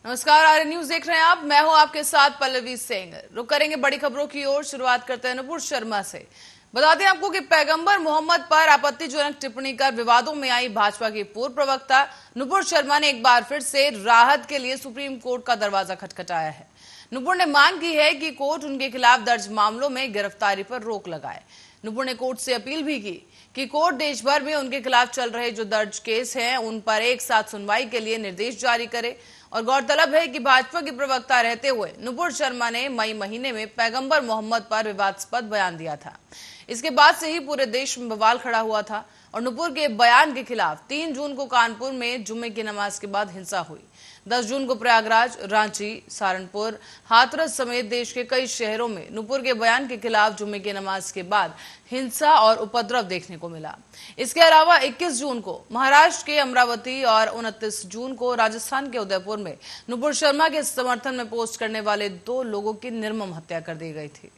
नमस्कार, आर्य न्यूज देख रहे हैं आप। मैं हूं आपके साथ पल्लवी सिंह। रुक करेंगे बड़ी खबरों की ओर। शुरुआत करते हैं नुपुर शर्मा से। बता दें आपको कि पैगंबर मोहम्मद पर आपत्तिजनक टिप्पणी कर विवादों में आई भाजपा की पूर्व प्रवक्ता नुपुर शर्मा ने एक बार फिर से राहत के लिए सुप्रीम कोर्ट का दरवाजा खटखटाया है। नुपुर ने मांग की है कि कोर्ट उनके खिलाफ दर्ज मामलों में गिरफ्तारी पर रोक लगाए। नुपुर ने कोर्ट से अपील भी की कि कोर्ट देश भर में उनके खिलाफ चल रहे जो दर्ज केस हैं उन पर एक साथ सुनवाई के लिए निर्देश जारी करे। और गौरतलब है कि भाजपा के प्रवक्ता रहते हुए नुपुर शर्मा ने मई महीने में पैगंबर मोहम्मद पर विवादास्पद बयान दिया था। इसके बाद से ही पूरे देश में बवाल खड़ा हुआ था और नुपुर के बयान के खिलाफ 3 जून को कानपुर में जुम्मे की नमाज के बाद हिंसा हुई। 10 जून को प्रयागराज, रांची, सहारनपुर, हाथरस समेत देश के कई शहरों में नुपुर के बयान के खिलाफ जुम्मे की नमाज के बाद हिंसा और उपद्रव देखने को मिला। इसके अलावा 21 जून को महाराष्ट्र के अमरावती और 29 जून को राजस्थान के उदयपुर में नुपुर शर्मा के समर्थन में पोस्ट करने वाले 2 लोगों की निर्मम हत्या कर दी गई थी।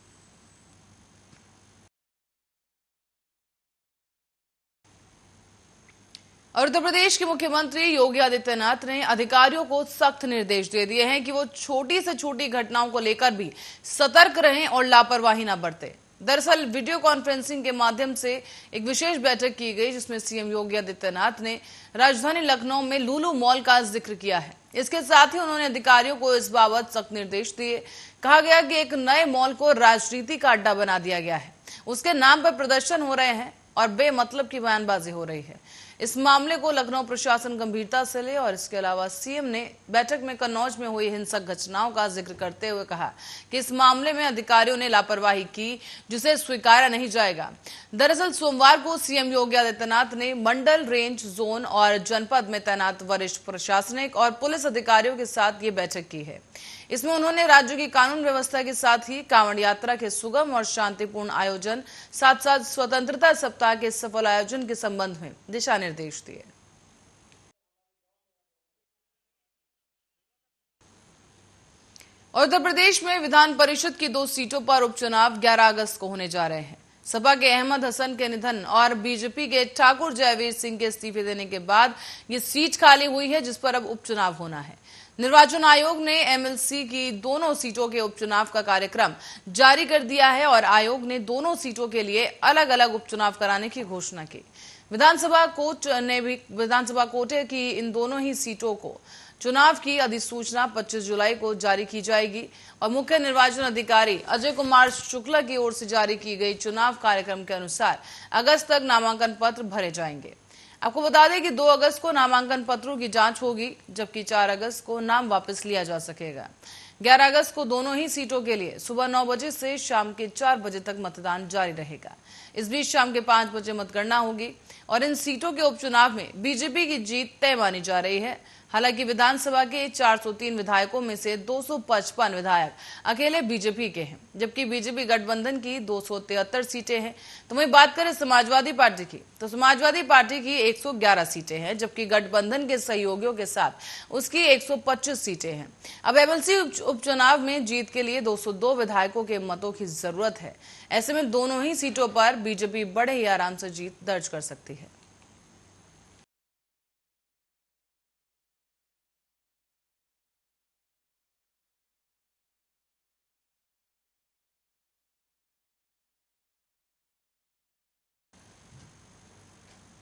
और उत्तर प्रदेश के मुख्यमंत्री योगी आदित्यनाथ ने अधिकारियों को सख्त निर्देश दे दिए हैं कि वो छोटी से छोटी घटनाओं को लेकर भी सतर्क रहें और लापरवाही न बरतें। दरअसल वीडियो कॉन्फ्रेंसिंग के माध्यम से एक विशेष बैठक की गई जिसमें सीएम योगी आदित्यनाथ ने राजधानी लखनऊ में लुलु मॉल का जिक्र किया है। इसके साथ ही उन्होंने अधिकारियों को इस बाबत सख्त निर्देश दिए। कहा गया कि एक नए मॉल को राजनीति का अड्डा बना दिया गया है, उसके नाम पर प्रदर्शन हो रहे हैं और बेमतलब की बयानबाजी हो रही है। इस मामले को लखनऊ प्रशासन गंभीरता से ले। और इसके अलावा सीएम ने बैठक में कन्नौज में हुई हिंसक घटनाओं का जिक्र करते हुए कहा कि इस मामले में अधिकारियों ने लापरवाही की जिसे स्वीकारा नहीं जाएगा। दरअसल सोमवार को सीएम योगी आदित्यनाथ ने मंडल, रेंज, जोन और जनपद में तैनात वरिष्ठ प्रशासनिक और पुलिस अधिकारियों के साथ ये बैठक की है। इसमें उन्होंने राज्य की कानून व्यवस्था के साथ ही कांवड़ यात्रा के सुगम और शांतिपूर्ण आयोजन, साथ साथ स्वतंत्रता सप्ताह के सफल आयोजन के संबंध में दिशा निर्देश दिए। और उत्तर प्रदेश में विधान परिषद की 2 सीटों पर उपचुनाव 11 अगस्त को होने जा रहे हैं। सपा के अहमद हसन के निधन और बीजेपी के ठाकुर जयवीर सिंह के इस्तीफे देने के बाद ये सीट खाली हुई है जिस पर अब उपचुनाव होना है। निर्वाचन आयोग ने एमएलसी की दोनों सीटों के उपचुनाव का कार्यक्रम जारी कर दिया है और आयोग ने दोनों सीटों के लिए अलग अलग उपचुनाव कराने की घोषणा की। विधानसभा कोटे की इन दोनों ही सीटों को चुनाव की अधिसूचना 25 जुलाई को जारी की जाएगी और मुख्य निर्वाचन अधिकारी अजय कुमार शुक्ला की ओर से जारी की गई चुनाव कार्यक्रम के अनुसार अगस्त तक नामांकन पत्र भरे जाएंगे। आपको बता दें कि 2 अगस्त को नामांकन पत्रों की जांच होगी जबकि 4 अगस्त को नाम वापस लिया जा सकेगा। 11 अगस्त को दोनों ही सीटों के लिए सुबह 9 बजे से शाम के 4 बजे तक मतदान जारी रहेगा। इस बीच शाम के 5 बजे मतगणना होगी और इन सीटों के उपचुनाव में बीजेपी की जीत तय मानी जा रही है। हालांकि विधानसभा के 403 विधायकों में से 255 विधायक अकेले बीजेपी के हैं, जबकि बीजेपी गठबंधन की 273 सीटें हैं। तो वहीं बात करें समाजवादी पार्टी की, तो समाजवादी पार्टी की 111 सीटें हैं, जबकि गठबंधन के सहयोगियों के साथ उसकी 125 सीटें हैं। अब एमएलसी उपचुनाव में जीत के लिए 202 विधायकों के मतों की जरूरत है। ऐसे में दोनों ही सीटों पर बीजेपी बड़े ही आराम से जीत दर्ज कर सकती है।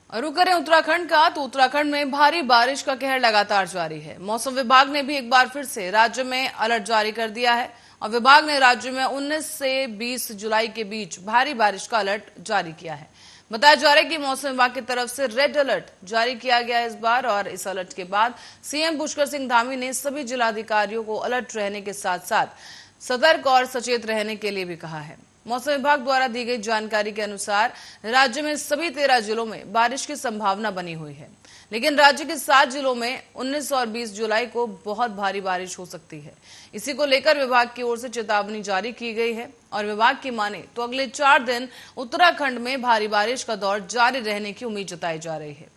और रुक करें उत्तराखंड का, तो उत्तराखंड में भारी बारिश का कहर लगातार जारी है। मौसम विभाग ने भी एक बार फिर से राज्य में अलर्ट जारी कर दिया है और विभाग ने राज्य में 19 से 20 जुलाई के बीच भारी बारिश का अलर्ट जारी किया है। बताया जा रहा है कि मौसम विभाग की तरफ से रेड अलर्ट जारी किया गया है इस बार। और इस अलर्ट के बाद सीएम पुष्कर सिंह धामी ने सभी जिलाधिकारियों को अलर्ट रहने के साथ साथ सतर्क और सचेत रहने के लिए भी कहा है। मौसम विभाग द्वारा दी गई जानकारी के अनुसार राज्य में सभी 13 जिलों में बारिश की संभावना बनी हुई है, लेकिन राज्य के 7 जिलों में 19 और 20 जुलाई को बहुत भारी बारिश हो सकती है। इसी को लेकर विभाग की ओर से चेतावनी जारी की गई है और विभाग की माने तो अगले 4 दिन उत्तराखंड में भारी बारिश का दौर जारी रहने की उम्मीद जताई जा रही है।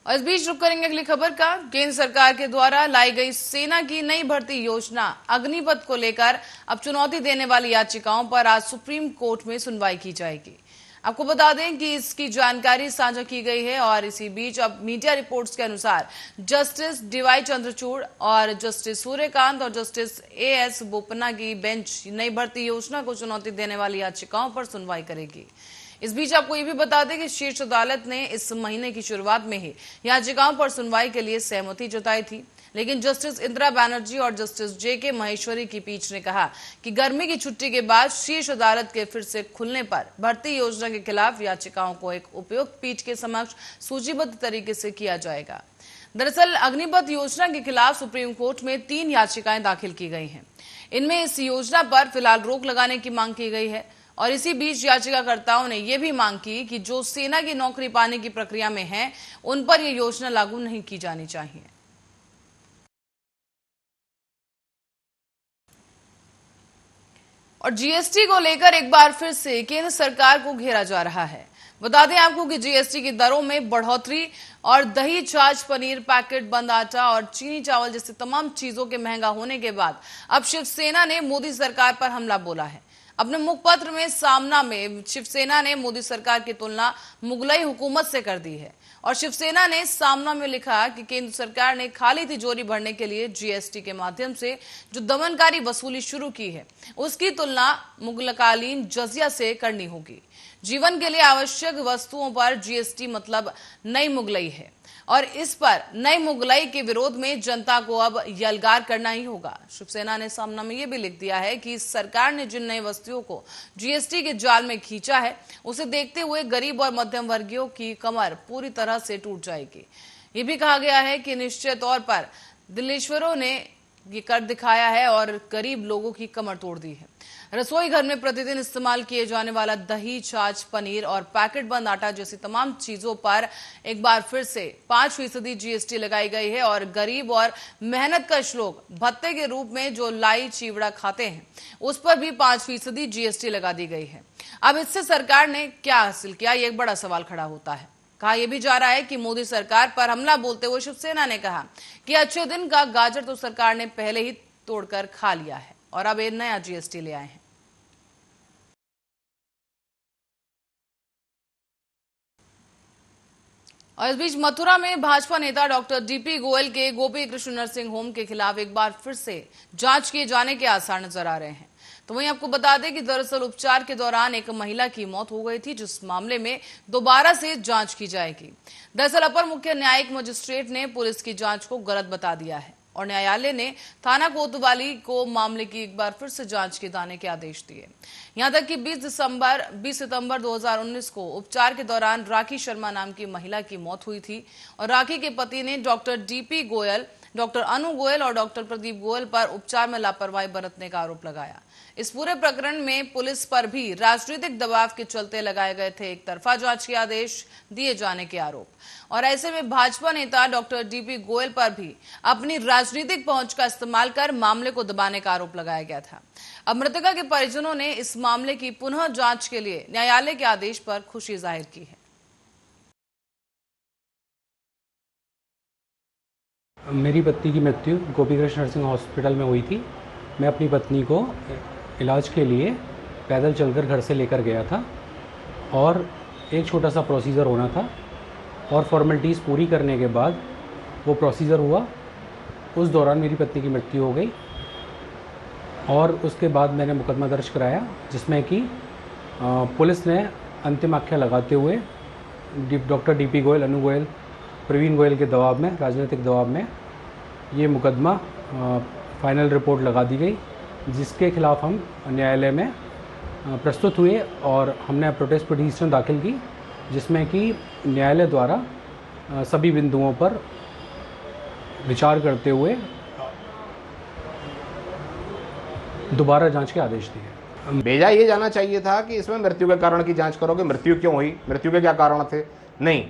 और इस बीच रुक करेंगे अगली खबर का। केंद्र सरकार के द्वारा लाई गई सेना की नई भर्ती योजना अग्निपथ को लेकर अब चुनौती देने वाली याचिकाओं पर आज सुप्रीम कोर्ट में सुनवाई की जाएगी। आपको बता दें कि इसकी जानकारी साझा की गई है और इसी बीच अब मीडिया रिपोर्ट्स के अनुसार जस्टिस डीवाई चंद्रचूड़ और जस्टिस सूर्यकांत और जस्टिस एएस बोपन्ना की बेंच नई भर्ती योजना को चुनौती देने वाली याचिकाओं पर सुनवाई करेगी। इस बीच आपको ये भी बता दें कि शीर्ष अदालत ने इस महीने की शुरुआत में ही याचिकाओं पर सुनवाई के लिए सहमति जताई थी, लेकिन जस्टिस इंदिरा बनर्जी और जस्टिस जेके महेश्वरी की पीठ ने कहा कि गर्मी की छुट्टी के बाद शीर्ष अदालत के फिर से खुलने पर भर्ती योजना के खिलाफ याचिकाओं को एक उपयुक्त पीठ के समक्ष सूचीबद्ध तरीके से किया जाएगा। दरअसल अग्निपथ योजना के खिलाफ सुप्रीम कोर्ट में 3 याचिकाएं दाखिल की गई हैं। इनमें इस योजना पर फिलहाल रोक लगाने की मांग की गई है और इसी बीच याचिकाकर्ताओं ने यह भी मांग की कि जो सेना की नौकरी पाने की प्रक्रिया में हैं, उन पर यह योजना लागू नहीं की जानी चाहिए। और जीएसटी को लेकर एक बार फिर से केंद्र सरकार को घेरा जा रहा है। बता दें आपको कि जीएसटी की दरों में बढ़ोतरी और दही, छाछ, पनीर, पैकेट बंद आटा और चीनी चावल जैसी तमाम चीजों के महंगा होने के बाद अब शिवसेना ने मोदी सरकार पर हमला बोला है। अपने मुखपत्र में सामना में शिवसेना ने मोदी सरकार की तुलना मुगलई हुकूमत से कर दी है और शिवसेना ने सामना में लिखा कि केंद्र सरकार ने खाली तिजोरी भरने के लिए जीएसटी के माध्यम से जो दमनकारी वसूली शुरू की है, उसकी तुलना मुगलकालीन जजिया से करनी होगी। जीवन के लिए आवश्यक वस्तुओं पर जीएसटी मतलब नई मुगलई है और इस पर नई मुगलई के विरोध में जनता को अब यलगार करना ही होगा। शिवसेना ने सामना में यह भी लिख दिया है कि सरकार ने जिन नई वस्तुओं को जीएसटी के जाल में खींचा है, उसे देखते हुए गरीब और मध्यम वर्गीयों की कमर पूरी तरह से टूट जाएगी। ये भी कहा गया है कि निश्चित तौर पर दिलेश्वरों ने ये कर दिखाया है और गरीब लोगों की कमर तोड़ दी है। रसोई घर में प्रतिदिन इस्तेमाल किए जाने वाला दही, छाछ, पनीर और पैकेट बंद आटा जैसी तमाम चीजों पर एक बार फिर से 5% जीएसटी लगाई गई है और गरीब और मेहनतकश लोग भत्ते के रूप में जो लाई चिवड़ा खाते हैं, उस पर भी 5% जीएसटी लगा दी गई है। अब इससे सरकार ने क्या हासिल किया, ये एक बड़ा सवाल खड़ा होता है। कहा यह भी जा रहा है कि मोदी सरकार पर हमला बोलते हुए शिवसेना ने कहा कि अच्छे दिन का गाजर तो सरकार ने पहले ही तोड़कर खा लिया है और अब एक नया जीएसटी ले आए हैं। और इस बीच मथुरा में भाजपा नेता डॉक्टर डीपी गोयल के गोपी कृष्ण नर्सिंग होम के खिलाफ एक बार फिर से जांच किए जाने के आसार नजर आ रहे हैं। तो वहीं आपको बता दें कि दरअसल उपचार के दौरान एक महिला की मौत हो गई थी, जिस मामले में दोबारा से जांच की जाएगी। दरअसल अपर मुख्य न्यायिक मजिस्ट्रेट ने पुलिस की जांच को गलत बता दिया है और न्यायालय ने थाना कोतवाली को मामले की एक बार फिर से जांच किए के आदेश दिए। यहां तक कि 20 सितंबर 2019 को उपचार के दौरान राखी शर्मा नाम की महिला की मौत हुई थी और राखी के पति ने डॉक्टर डीपी गोयल, डॉक्टर अनु गोयल और डॉक्टर प्रदीप गोयल पर उपचार में लापरवाही बरतने का आरोप लगाया। इस पूरे प्रकरण में पुलिस पर भी राजनीतिक दबाव के चलते लगाए गए थे एक तरफा जांच के आदेश दिए जाने के आरोप और ऐसे में भाजपा नेता डॉक्टर डीपी गोयल पर भी अपनी राजनीतिक पहुंच का इस्तेमाल कर मामले को दबाने का आरोप लगाया गया था। अब मृतका के परिजनों ने इस मामले की पुनः जांच के लिए न्यायालय के आदेश पर खुशी जाहिर की है। मेरी पत्नी की मृत्यु गोपी कृष्ण नर्सिंग हॉस्पिटल में हुई थी। मैं अपनी पत्नी को इलाज के लिए पैदल चलकर घर से लेकर गया था और एक छोटा सा प्रोसीजर होना था और फॉर्मेलिटीज़ पूरी करने के बाद वो प्रोसीजर हुआ। उस दौरान मेरी पत्नी की मृत्यु हो गई और उसके बाद मैंने मुकदमा दर्ज कराया, जिसमें कि पुलिस ने अंतिम आख्या लगाते हुए डॉक्टर डीपी गोयल, अनु गोयल, प्रवीण गोयल के दबाव में, राजनीतिक दबाव में ये मुकदमा फाइनल रिपोर्ट लगा दी गई, जिसके खिलाफ हम न्यायालय में प्रस्तुत हुए और हमने प्रोटेस्ट पिटीशन दाखिल की, जिसमें कि न्यायालय द्वारा सभी बिंदुओं पर विचार करते हुए दोबारा जांच के आदेश दिए। भेजा ये जाना चाहिए था कि इसमें मृत्यु के कारण की जांच करोगे, मृत्यु क्यों हुई, मृत्यु के क्या कारण थे। नहीं,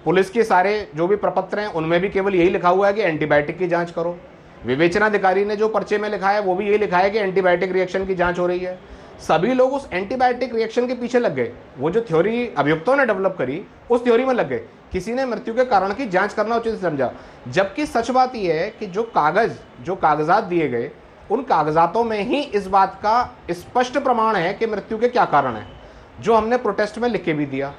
पुलिस के सारे जो भी प्रपत्र हैं उनमें भी केवल यही लिखा हुआ है कि एंटीबायोटिक की जांच करो। विवेचनाधिकारी ने जो पर्चे में लिखा है वो भी यही लिखा है कि एंटीबायोटिक रिएक्शन की जांच हो रही है। सभी लोग उस एंटीबायोटिक रिएक्शन के पीछे लग गए। वो जो थ्योरी अभियुक्तों ने डेवलप करी उस थ्योरी में लग गए। किसी ने मृत्यु के कारण की जांच करना उचित समझा, जबकि सच बात यह है कि जो कागजात दिए गए उन कागजातों में ही इस बात का स्पष्ट प्रमाण है कि मृत्यु के क्या कारण है। जो हमने प्रोटेस्ट में लिख के भी दिया,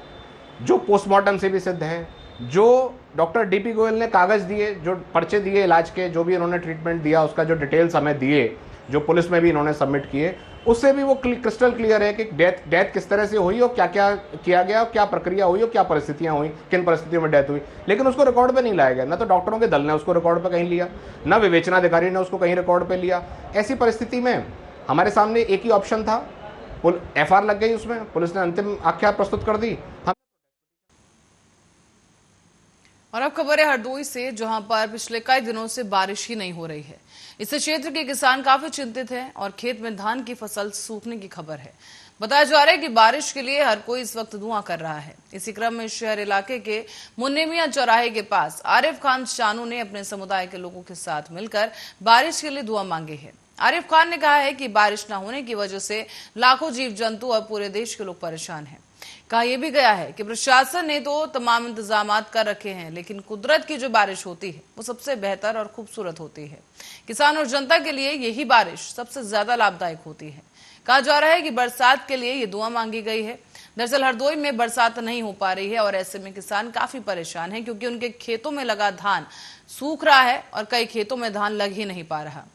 जो पोस्टमार्टम से भी सिद्ध है, जो डॉक्टर डीपी गोयल ने कागज दिए, जो पर्चे दिए इलाज के, जो भी इन्होंने ट्रीटमेंट दिया उसका जो डिटेल्स हमें दिए, जो पुलिस में भी इन्होंने सबमिट किए, उससे भी वो क्रिस्टल क्लियर है कि डेथ किस तरह से हुई और क्या क्या किया गया, क्या प्रक्रिया हुई और क्या परिस्थितियां हुई, किन परिस्थितियों में डेथ हुई। लेकिन उसको रिकॉर्ड पे नहीं लाया गया, ना तो डॉक्टरों के दल ने उसको रिकॉर्ड पे कहीं लिया, ना विवेचनाधिकारी ने उसको कहीं रिकॉर्ड पे लिया। ऐसी परिस्थिति में हमारे सामने एक ही ऑप्शन था, FR लग गई, उसमें पुलिस ने अंतिम आख्या प्रस्तुत कर दी। और अब खबर है हरदोई से, जहां पर पिछले कई दिनों से बारिश ही नहीं हो रही है। इससे क्षेत्र के किसान काफी चिंतित हैं और खेत में धान की फसल सूखने की खबर है। बताया जा रहा है कि बारिश के लिए हर कोई इस वक्त दुआ कर रहा है। इसी क्रम में शहर इलाके के मुन्नेमिया चौराहे के पास आरिफ खान शानू ने अपने समुदाय के लोगों के साथ मिलकर बारिश के लिए दुआ मांगी है। आरिफ खान ने कहा है कि बारिश न होने की वजह से लाखों जीव जंतु और पूरे देश के लोग परेशान हैं। कहा यह भी गया है कि प्रशासन ने तो तमाम इंतजामात कर रखे हैं, लेकिन कुदरत की जो बारिश होती है वो सबसे बेहतर और खूबसूरत होती है। किसान और जनता के लिए यही बारिश सबसे ज्यादा लाभदायक होती है। कहा जा रहा है कि बरसात के लिए ये दुआ मांगी गई है। दरअसल हरदोई में बरसात नहीं हो पा रही है और ऐसे में किसान काफी परेशान हैं, क्योंकि उनके खेतों में लगा धान सूख रहा है और कई खेतों में धान लग ही नहीं पा रहा।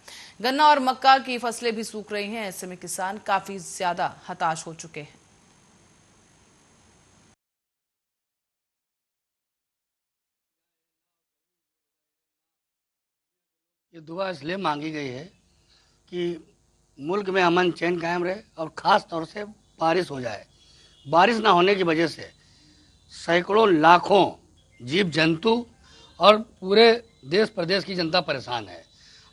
गन्ना और मक्का की फसलें भी सूख रही हैं। ऐसे में किसान काफी ज्यादा हताश हो चुके हैं। ये दुआ इसलिए मांगी गई है कि मुल्क में अमन चैन कायम रहे और ख़ास तौर से बारिश हो जाए। बारिश ना होने की वजह से सैकड़ों लाखों जीव जंतु और पूरे देश प्रदेश की जनता परेशान है।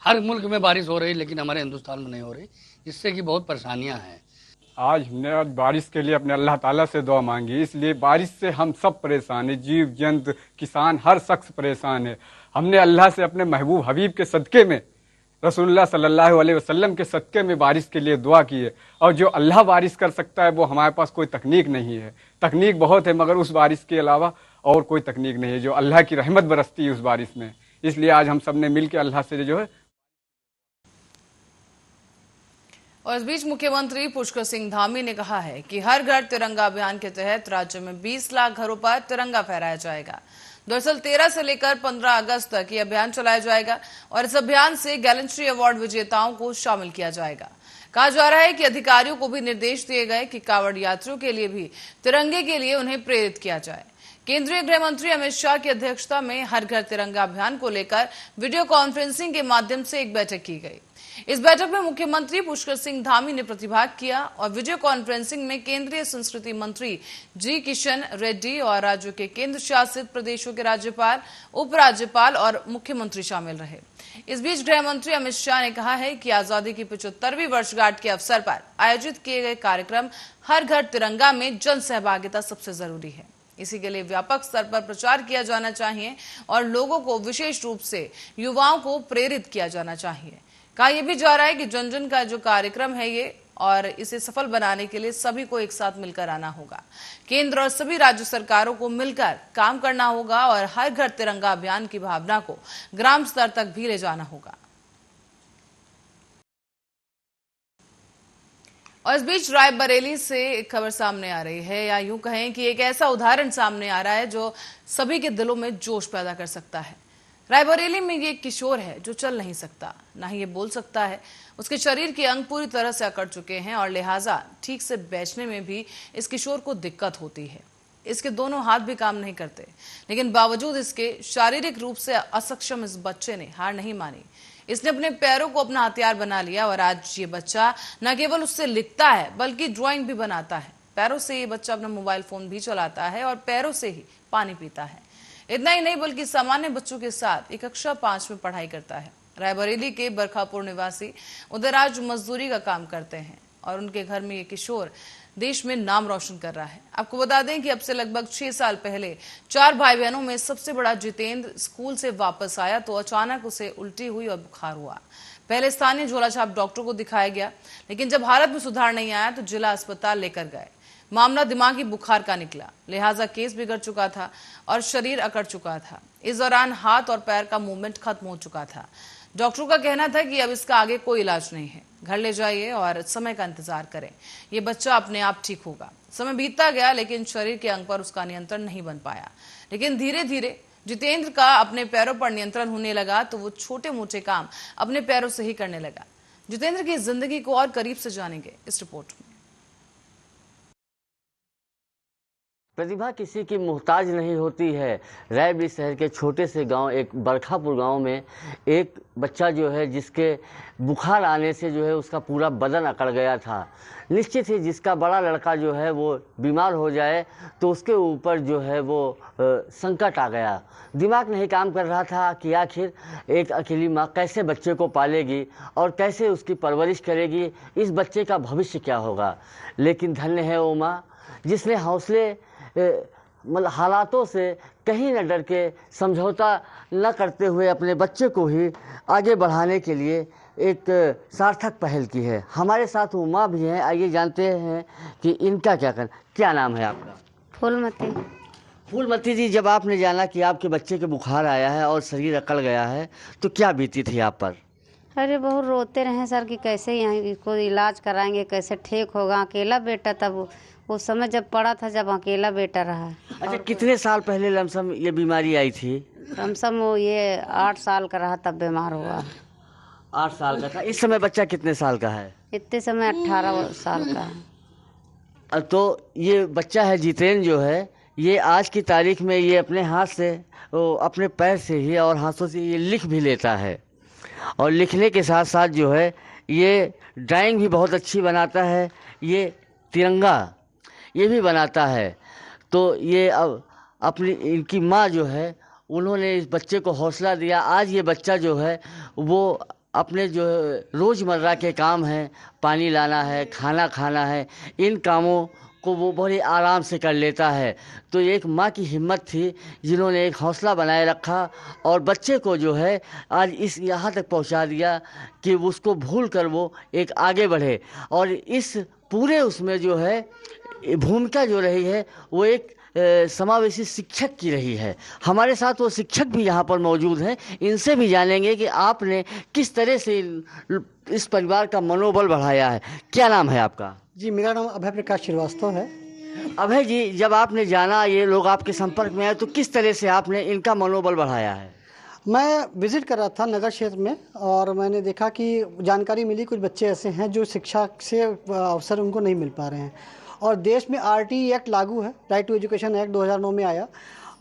हर मुल्क में बारिश हो रही, लेकिन हमारे हिंदुस्तान में नहीं हो रही, जिससे कि बहुत परेशानियां हैं। आज हमने बारिश के लिए अपने अल्लाह ताला से दुआ मांगी, इसलिए बारिश से हम सब परेशान हैं, जीव जंतु किसान हर शख्स परेशान है। हमने अल्लाह से अपने महबूब हबीब के सदक़े में, रसूलुल्लाह सल्लल्लाहु अलैहि वसल्लम के सदक़े में बारिश के लिए दुआ की है। और जो अल्लाह बारिश कर सकता है वो हमारे पास कोई तकनीक नहीं है। तकनीक बहुत है मगर उस बारिश के अलावा और कोई तकनीक नहीं है जो अल्लाह की रहमत बरसती है उस बारिश में। इसलिए आज हम सब ने मिल के अल्लाह से जो है। और इस बीच मुख्यमंत्री पुष्कर सिंह धामी ने कहा है कि हर घर तिरंगा अभियान के तहत राज्य में 20 लाख घरों पर तिरंगा फहराया जाएगा। दरअसल 13 से लेकर 15 अगस्त तक ये अभियान चलाया जाएगा और इस अभियान से गैलेंट्री अवार्ड विजेताओं को शामिल किया जाएगा। कहा जा रहा है कि अधिकारियों को भी निर्देश दिए गए कि कांवड़ यात्रियों के लिए भी तिरंगे के लिए उन्हें प्रेरित किया जाए। केंद्रीय गृह मंत्री अमित शाह की अध्यक्षता में हर घर तिरंगा अभियान को लेकर वीडियो कॉन्फ्रेंसिंग के माध्यम से एक बैठक की गई। इस बैठक में मुख्यमंत्री पुष्कर सिंह धामी ने प्रतिभाग किया और वीडियो कॉन्फ्रेंसिंग में केंद्रीय संस्कृति मंत्री जी किशन रेड्डी और राज्यों के केंद्र शासित प्रदेशों के राज्यपाल, उपराज्यपाल और मुख्यमंत्री शामिल रहे। इस बीच गृह मंत्री अमित शाह ने कहा है कि आजादी की 75वीं वर्षगांठ के अवसर पर आयोजित किए गए कार्यक्रम हर घर तिरंगा में जन सहभागिता सबसे जरूरी है। इसी के लिए व्यापक स्तर पर प्रचार किया जाना चाहिए और लोगों को, विशेष रूप से युवाओं को प्रेरित किया जाना चाहिए। कहा यह भी जा रहा है कि जन जन का जो कार्यक्रम है ये, और इसे सफल बनाने के लिए सभी को एक साथ मिलकर आना होगा। केंद्र और सभी राज्य सरकारों को मिलकर काम करना होगा और हर घर तिरंगा अभियान की भावना को ग्राम स्तर तक भी ले जाना होगा। और इस बीच रायबरेली से एक खबर सामने आ रही है, या यूं कहें कि एक ऐसा उदाहरण सामने आ रहा है जो सभी के दिलों में जोश पैदा कर सकता है। रायबरेली में ये एक किशोर है जो चल नहीं सकता, ना ही ये बोल सकता है। उसके शरीर के अंग पूरी तरह से अकड़ चुके हैं और लिहाजा ठीक से बैठने में भी इस किशोर को दिक्कत होती है। इसके दोनों हाथ भी काम नहीं करते, लेकिन बावजूद इसके शारीरिक रूप से असक्षम इस बच्चे ने हार नहीं मानी। इसने अपने पैरों को अपना हथियार बना लिया और आज ये बच्चा न केवल उससे लिखता है बल्कि ड्राइंग भी बनाता है। पैरों से ये बच्चा अपना मोबाइल फोन भी चलाता है और पैरों से ही पानी पीता है। इतना ही नहीं बल्कि सामान्य बच्चों के साथ एक कक्षा 5 में पढ़ाई करता है। रायबरेली के बरखापुर निवासी उदयराज मजदूरी का काम करते हैं और उनके घर में ये किशोर देश में नाम रोशन कर रहा है। आपको बता दें कि अब से लगभग 6 साल पहले 4 भाई बहनों में सबसे बड़ा जितेंद्र स्कूल से वापस आया तो अचानक उसे उल्टी हुई और बुखार हुआ। पहले स्थानीय झोलाछाप डॉक्टर को दिखाया गया, लेकिन जब हालत में सुधार नहीं आया तो जिला अस्पताल लेकर गए। मामला दिमागी बुखार का निकला, लिहाजा केस बिगड़ चुका था और शरीर अकड़ चुका था। इस दौरान हाथ और पैर का मूवमेंट खत्म हो चुका था। डॉक्टरों का कहना था कि अब इसका आगे कोई इलाज नहीं है। घर ले जाइए और समय का इंतजार करें। ये बच्चा अपने आप ठीक होगा। समय बीतता गया लेकिन शरीर के अंग पर उसका नियंत्रण नहीं बन पाया। लेकिन धीरे धीरे जितेंद्र का अपने पैरों पर नियंत्रण होने लगा तो वो छोटे मोटे काम अपने पैरों से ही करने लगा। जितेंद्र की जिंदगी को और करीब से जानेंगे इस रिपोर्ट में। प्रतिभा किसी की मोहताज नहीं होती है। रायबरेली शहर के छोटे से गांव एक बरखापुर गांव में एक बच्चा जो है जिसके बुखार आने से जो है उसका पूरा बदन अकड़ गया था। निश्चित ही जिसका बड़ा लड़का जो है वो बीमार हो जाए तो उसके ऊपर जो है वो संकट आ गया। दिमाग नहीं काम कर रहा था कि आखिर एक अकेली माँ कैसे बच्चे को पालेगी और कैसे उसकी परवरिश करेगी, इस बच्चे का भविष्य क्या होगा। लेकिन धन्य है वो माँ जिसने हौसले मतलब हालातों से कहीं न डर के समझौता न करते हुए अपने बच्चे को ही आगे बढ़ाने के लिए एक सार्थक पहल की है। हमारे साथ उमा भी हैं, आइए जानते हैं कि इनका क्या नाम है आपका? फूलमती। फूलमती जी, जब आपने जाना कि आपके बच्चे के बुखार आया है और शरीर अकड़ गया है तो क्या बीती थी आप पर? अरे बहुत रोते रहे सर कि कैसे यहाँ इसको इलाज कराएंगे, कैसे ठीक होगा। अकेला बेटा तब उस समय जब पड़ा था जब अकेला बेटा रहा। अच्छा, कितने साल पहले लमसम ये बीमारी आई थी? लमसम वो ये 8 साल का रहा तब बीमार हुआ। 8 साल का था। इस समय बच्चा कितने साल का है? इतने समय 18 साल का है। तो ये बच्चा है जितेंद्र जो है, ये आज की तारीख में ये अपने हाथ से अपने पैर से ही और हाथों से ये लिख भी लेता है और लिखने के साथ साथ जो है ये ड्राइंग भी बहुत अच्छी बनाता है। ये तिरंगा ये भी बनाता है। तो ये अब अपनी इनकी माँ जो है उन्होंने इस बच्चे को हौसला दिया। आज ये बच्चा जो है वो अपने जो रोज़मर्रा के काम हैं, पानी लाना है, खाना खाना है, इन कामों को वो बड़े आराम से कर लेता है। तो एक माँ की हिम्मत थी जिन्होंने एक हौसला बनाए रखा और बच्चे को जो है आज इस यहाँ तक पहुँचा दिया कि उसको भूल कर वो एक आगे बढ़े। और इस पूरे उसमें जो है भूमिका जो रही है वो एक समावेशी शिक्षक की रही है। हमारे साथ वो शिक्षक भी यहाँ पर मौजूद हैं, इनसे भी जानेंगे कि आपने किस तरह से इस परिवार का मनोबल बढ़ाया है। क्या नाम है आपका? जी, मेरा नाम अभय प्रकाश श्रीवास्तव है। अभय जी, जब आपने जाना ये लोग आपके संपर्क में आए तो किस तरह से आपने इनका मनोबल बढ़ाया है? मैं विज़िट कर रहा था नगर क्षेत्र में और मैंने देखा कि जानकारी मिली कुछ बच्चे ऐसे हैं जो शिक्षा से अवसर उनको नहीं मिल पा रहे हैं। और देश में RTE एक्ट लागू है, राइट टू एजुकेशन एक्ट 2009 में आया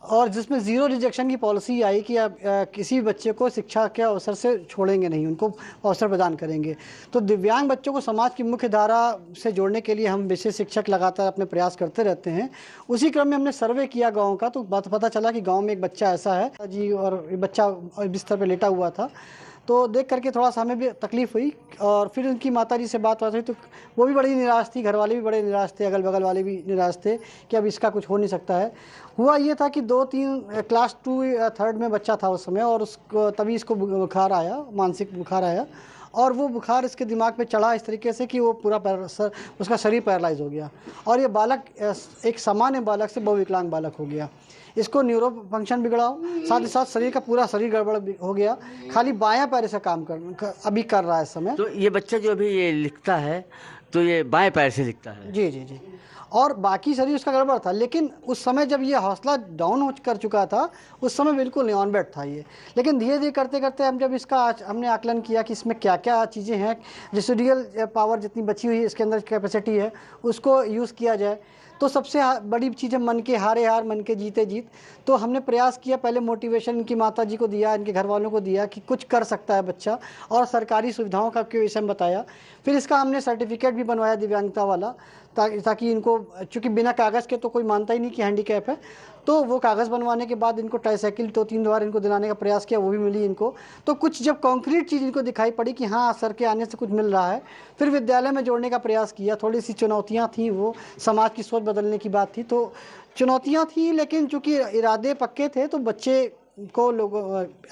और जिसमें 0 रिजेक्शन की पॉलिसी आई कि आप किसी बच्चे को शिक्षा के अवसर से छोड़ेंगे नहीं, उनको अवसर प्रदान करेंगे। तो दिव्यांग बच्चों को समाज की मुख्य धारा से जोड़ने के लिए हम विशेष शिक्षक लगातार अपने प्रयास करते रहते हैं। उसी क्रम में हमने सर्वे किया गाँव का, तो पता चला कि गाँव में एक बच्चा ऐसा है जी और बच्चा बिस्तर पर लेटा हुआ था। तो देख करके थोड़ा सा हमें भी तकलीफ़ हुई और फिर उनकी माताजी से बात हुई तो वो भी बड़ी निराश थी, घर वाले भी बड़े निराश थे, अगल बगल वाले भी निराश थे कि अब इसका कुछ हो नहीं सकता है। हुआ ये था कि 2-3 क्लास 2 या 3rd में बच्चा था उस समय और उसको तभी इसको बुखार आया, मानसिक बुखार आया और वो बुखार इसके दिमाग पे चढ़ा इस तरीके से कि वो पूरा उसका शरीर पैरालाइज हो गया और ये बालक एक सामान्य बालक से बहुविकलांग बालक हो गया। इसको न्यूरो फंक्शन बिगड़ा, साथ ही साथ शरीर का पूरा शरीर गड़बड़ हो गया, खाली बायां पैर से काम अभी कर रहा है इस समय। तो ये बच्चा जो अभी ये लिखता है तो ये बाएं पैर से लिखता है? जी जी जी। और बाकी शरीर उसका गड़बड़ था, लेकिन उस समय जब ये हौसला डाउन कर चुका था उस समय बिल्कुल नहीं, ऑन बेड था ये। लेकिन धीरे धीरे करते करते हम जब इसका हमने आकलन किया कि इसमें क्या क्या चीज़ें हैं, रेसिडुअल पावर जितनी बची हुई इसके अंदर कैपेसिटी है उसको यूज़ किया जाए। तो सबसे बड़ी चीज़ है मन के हारे हार मन के जीते जीत। तो हमने प्रयास किया, पहले मोटिवेशन इनकी माता जी को दिया, इनके घर वालों को दिया कि कुछ कर सकता है बच्चा और सरकारी सुविधाओं का के विषय में बताया। फिर इसका हमने सर्टिफिकेट भी बनवाया दिव्यांगता वाला ताकि इनको, चूँकि बिना कागज़ के तो कोई मानता ही नहीं कि हैंडीकैप है, तो वो कागज़ बनवाने के बाद इनको ट्राईसाइकिल 2-3 बार इनको दिलाने का प्रयास किया, वो भी मिली इनको। तो कुछ जब कॉन्क्रीट चीज़ इनको दिखाई पड़ी कि हाँ सर के आने से कुछ मिल रहा है, फिर विद्यालय में जोड़ने का प्रयास किया। थोड़ी सी चुनौतियाँ थी, वो समाज की सोच बदलने की बात थी, तो चुनौतियाँ थी, लेकिन चूँकि इरादे पक्के थे तो बच्चे को लोगों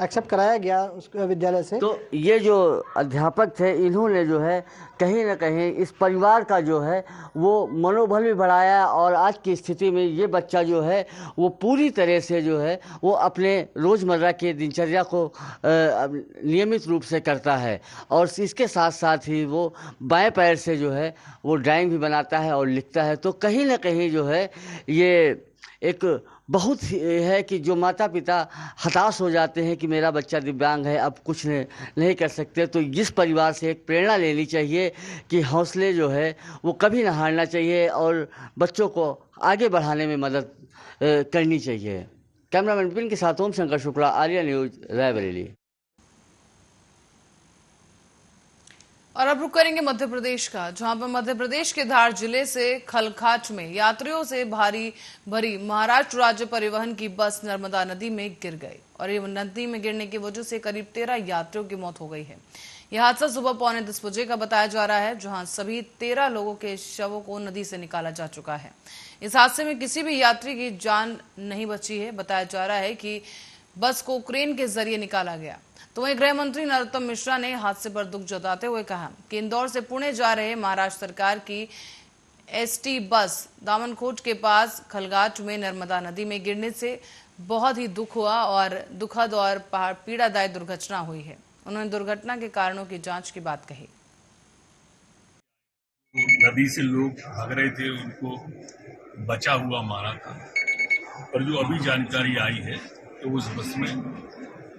एक्सेप्ट कराया गया उस विद्यालय से। तो ये जो अध्यापक थे इन्होंने जो है कहीं ना कहीं इस परिवार का जो है वो मनोबल भी बढ़ाया और आज की स्थिति में ये बच्चा जो है वो पूरी तरह से जो है वो अपने रोज़मर्रा के दिनचर्या को नियमित रूप से करता है और इसके साथ साथ ही वो बाएं पैर से जो है वो ड्राइंग भी बनाता है और लिखता है। तो कहीं ना कहीं जो है ये एक बहुत ही है कि जो माता पिता हताश हो जाते हैं कि मेरा बच्चा दिव्यांग है, अब कुछ नहीं कर सकते, तो इस परिवार से एक प्रेरणा लेनी चाहिए कि हौसले जो है वो कभी ना हारना चाहिए और बच्चों को आगे बढ़ाने में मदद करनी चाहिए। कैमरामैन विपिन के साथ ओम शंकर शुक्ला, आर्या न्यूज, रायबरेली। और अब रुक करेंगे मध्य प्रदेश का, जहां पर मध्य प्रदेश के धार जिले से खलखाच में यात्रियों से भारी भरी महाराष्ट्र राज्य परिवहन की बस नर्मदा नदी में गिर गई और ये नदी में गिरने की वजह से करीब 13 यात्रियों की मौत हो गई है। यह हादसा सुबह 9:45 बजे का बताया जा रहा है, जहां सभी 13 लोगों के शवों को नदी से निकाला जा चुका है। इस हादसे में किसी भी यात्री की जान नहीं बची है। बताया जा रहा है कि बस को क्रेन के जरिए निकाला गया। तो वहीं गृह मंत्री नरोत्तम मिश्रा ने हादसे पर दुख जताते हुए कहा कि इंदौर से पुणे जा रहे महाराष्ट्र सरकार की एसटी बस दामनखोट के पास खलगाट में नर्मदा नदी में गिरने से बहुत ही दुख हुआ और दुखद और पीड़ादायक दुर्घटना हुई है। उन्होंने दुर्घटना के कारणों की जांच की बात कही। नदी से लोग भाग रहे थे, उनको बचा हुआ मारा था, पर जो अभी जानकारी आई है तो उस बस में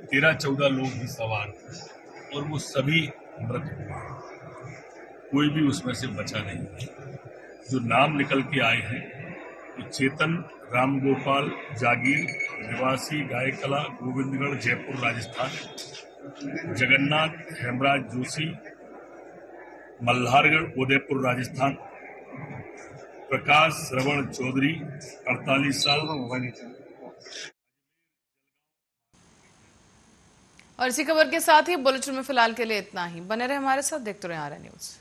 13-14 लोग भी सवार थे और वो सभी मृत हुए, कोई भी उसमें से बचा नहीं है। जो नाम निकल के आए हैं तो चेतन रामगोपाल जागीर, निवासी गायकला, गोविंदगढ़, जयपुर, राजस्थान, जगन्नाथ हेमराज जोशी, मल्हारगढ़, उदयपुर, राजस्थान, प्रकाश श्रवण चौधरी, 48 साल। और इसी खबर के साथ ही बुलेटिन में फिलहाल के लिए इतना ही। बने रहे हमारे साथ, देखते रहे आर्या न्यूज।